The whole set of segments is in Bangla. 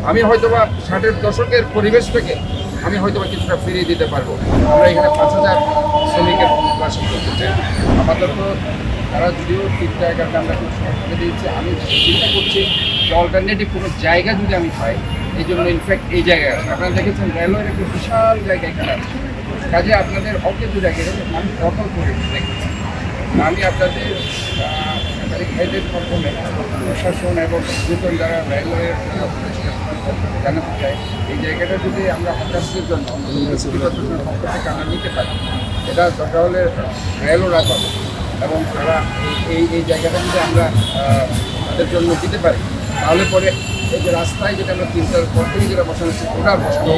আমি হয়তোবা 60-এর দশকের পরিবেশটাকে আমি হয়তোবা কিছুটা ফিরিয়ে দিতে পারবো। আমরা এখানে 5,000 শ্রমিকের পুনর্বাসন করতে চাই। আপাতত তারা যদিও 3 জায়গাটা আমরা খুব সরকারে দিয়েছি, আমি চিন্তা করছি যে অল্টারনেটিভ কোনো জায়গা যদি আমি পাই, এই জন্য ইনফ্যাক্ট এই জায়গায় আছে। আপনারা দেখেছেন রেলওয়ের একটা বিশাল জায়গা এখানে আছে, কাজে আপনাদের অকেজ জায়গায় মানুষ দখল করে রেখেছে। আমি আপনাদের ভাইদের মাধ্যমে প্রশাসন এবং নতুন যারা রেলওয়ের জানাতে চাই, এই জায়গাটা যদি আমরা হতাশার জন্য পক্ষ থেকে আমরা নিতে পারি, এটা দরকার হলে রেলও রাখা এবং তারা এই জায়গাটা যদি আমরা তাদের জন্য দিতে পারি, তাহলে পরে এই যে রাস্তায় যেটা আমরা 3টার পর থেকে যেটা বসানো হচ্ছে ওটার বসানো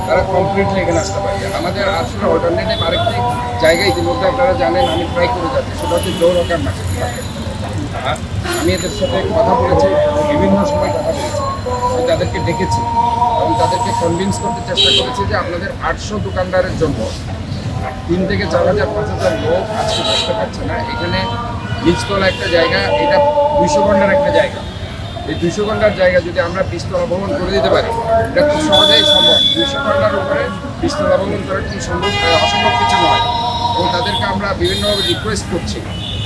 তারা কমপ্লিটলি এখানে আসতে পারে। আমাদের আসলে অল্টারনেটিভ আরেকটি জায়গায় ইতিমধ্যে আপনারা জানেন আমি ট্রাই করে যাচ্ছি, সেটা হচ্ছে জৌরকার মার্কেট। আমি এদের সাথে কথা বলেছি, বিভিন্ন সময় কথা বলেছি, আমি তাদেরকে ডেকেছি এবং তাদেরকে কনভিন্স করতে চেষ্টা করেছি যে আপনাদের 800 দোকানদারের জন্য 3 থেকে 4,000 5,000 লোক আজকে বসতে পারছে না। এখানে নিচতলা একটা জায়গা, এটা 200 ঘন্টার একটা জায়গা। এই 200 ঘন্টার জায়গা যদি আমরা 20 তলা ভবন করে দিতে পারি, এটা খুব সহজেই সম্ভব। 200 ঘন্টার উপরে 20 তলা ভবন করা কি অসম্ভব কিছু নয়। এবং তাদেরকে আমরা বিভিন্নভাবে রিকোয়েস্ট করছি,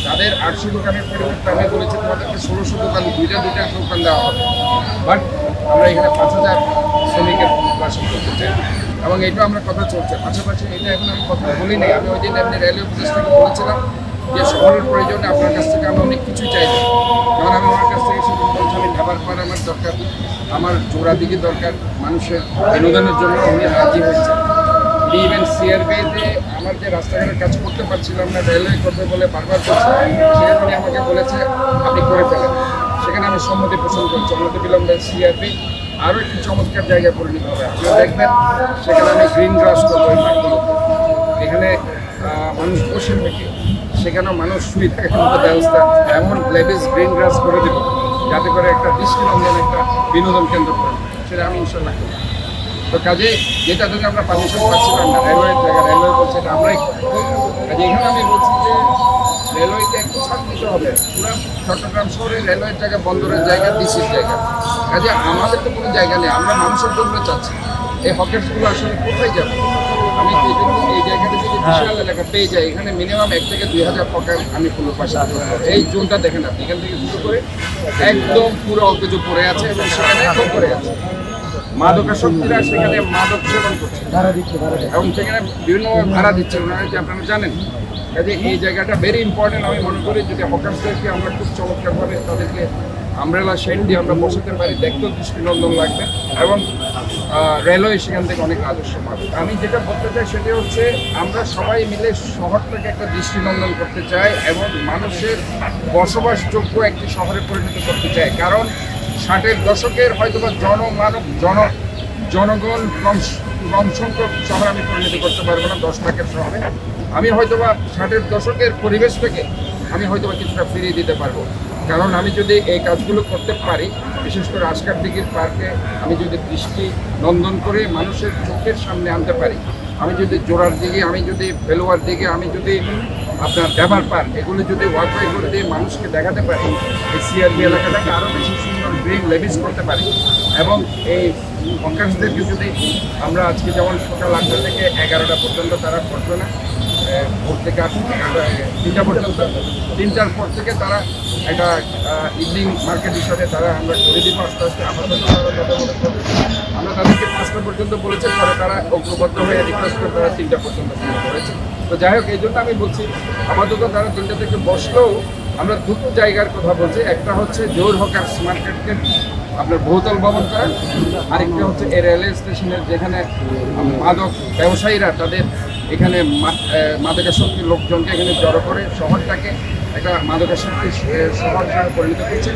তাদের 800 দোকানের পরিবর্তে আমি বলেছি তোমাদেরকে 1600 দোকান, দুইটা দোকান দেওয়া হবে। বাট আমরা এখানে 5,000 শ্রমিকের পুনর্বাসন করতে চাই এবং এটাও আমরা কথা চলছে। পাশাপাশি এটা এখন আমি কথা বলি নাই, আমি ওই দিন এমনি রেলওয়ে অফিস থেকে বলেছিলাম যে শহরের প্রয়োজনে আপনার কাছ থেকে আমি অনেক কিছুই চাইছি। যেমন আমি আমার কাছ থেকে শুধু বলছি আমি ঢাবার পর আমার দরকার, আমার জোড়া দিকে দরকার, মানুষের বিনোদনের জন্য উনি রাজি হয়েছে। ইভেন সিআরবিতে আমার যে রাস্তাঘাটের কাজ করতে পারছিলাম না, রেলওয়ে করবে বলে বারবার বলছে, সেখানে উনি আমাকে বলেছে আপনি করে ফেলেন। সেখানে আমি সম্মতি পোষণ করছি। আমাদের বিলম্বে সিআরবি আরও একটি চমৎকার জায়গায় পরিণত হবে। আপনারা দেখবেন সেখানে আমি গ্রিন গ্রাস করবো এই মাঠগুলোতে, এখানে মানুষ বসে থেকে সেখানেও মানুষ শুয়ে থাকার মতো ব্যবস্থা, এমন লেভিস গ্রিন গ্রাস করে দেব যাতে করে একটা দৃষ্টিনন্দন একটা বিনোদন কেন্দ্র করে, সেটা আমি ইনশাল্লাহ করি। তো কাজে যেটা যদি আমরা পারমিশন পাচ্ছিলাম না, রেলওয়ের জায়গা রেলওয়ে বলছে এটা আমরাই কাজে এখানে আমি বলছি যে রেলওয়েকে একটু ছাড় দিতে হবে। পুরো চট্টগ্রাম শহরে রেলওয়ের জায়গা, বন্দরের জায়গা, ডিসির জায়গা, কাজে আমাদের তো কোনো জায়গা নেই। আমরা মানুষের জন্য চাচ্ছি এই হকেটসগুলো আসলে কোথায় যাবে। আমি এই জায়গাটা যদি বিশাল এলাকা পেয়ে যাই, এখানে মিনিমাম 1 থেকে 2,000 হকার আমি পুনর্বাসন করবো। এই জোনটা দেখেন আপনি, এখান থেকে শুরু করে একদম পুরো অকেজ পড়ে আছে এবং সেখানে এখন পড়ে আছে মাদকাসক্তিরা সেখানে মাদক সেবন করছে এবং সেখানে বিভিন্নভাবে ভাড়া দিচ্ছে, ওনারা যে আপনারা জানেন। কাজে এই জায়গাটা ভেরি ইম্পর্টেন্ট। আমি মনে করি যদি হকার্সদেরকে আমরা খুব চমৎকারভাবে তাদেরকে আমব্রেলা শেড দিয়ে আমরা বসাতে পারি, দেখতেও দৃষ্টিনন্দন লাগবে এবং রেলওয়ে সেখান থেকে অনেক আদর্শ পাবে। আমি যেটা বলতে চাই সেটা হচ্ছে আমরা সবাই মিলে শহরটাকে একটা দৃষ্টিনন্দন করতে চাই এবং মানুষের বসবাসযোগ্য একটি শহরে পরিণত করতে চাই। কারণ 60-এর দশকের হয়তোবা জনগণ কম সংখ্যক শহর আমি পরিণত করতে পারবো না 10 লাখের শহরে। আমি হয়তোবা 60-এর দশকের পরিবেশটাকে আমি হয়তোবা কিছুটা ফিরিয়ে দিতে পারবো। কারণ আমি যদি এই কাজগুলো করতে পারি, বিশেষ করে আশকার দিঘির পার্কে আমি যদি দৃষ্টি নন্দন করে মানুষের চোখের সামনে আনতে পারি, আমি যদি জোড়ার দিকে, আমি যদি বেলোয়ার দিকে, আমি যদি আপনার ড্যাবার পার্ক, এগুলো যদি ওয়াইফাই করে দিয়ে মানুষকে দেখাতে পারি, এই সিআরবি এলাকাটাকে আরও বেশি সুন্দর গ্রিন লেভিস করতে পারি এবং এই হকার্সদেরকে যদি আমরা আজকে যেমন সকাল 8টা থেকে 11টা পর্যন্ত তারা করবে না, ভোর থেকে 3টা পর্যন্ত, 3টার পর থেকে তারা একটা ইভিনিং মার্কেট হিসাবে তারা আমরা করে দিব আস্তে আস্তে। আপাতত আমরা তাদেরকে 5টা পর্যন্ত বলেছে, পরে তারা ঐক্যবদ্ধ হয়ে রিকোয়েস্ট করে তারা 3টা পর্যন্ত করেছে। তো যাই হোক, এই জন্য আমি বলছি আপাতত তারা 3টা থেকে বসলেও আমরা দুটো জায়গার কথা বলছি। একটা হচ্ছে জোর হকার্স মার্কেটকে আপনার বহুতল ভবন করা, আরেকটা হচ্ছে এই রেলওয়ে স্টেশনের যেখানে মাদক ব্যবসায়ীরা তাদের এখানে মাদকাসক্তির লোকজনকে এখানে জড়ো করে শহরটাকে একটা মাদকাসক্তির শহর হিসেবে পরিণত করছে।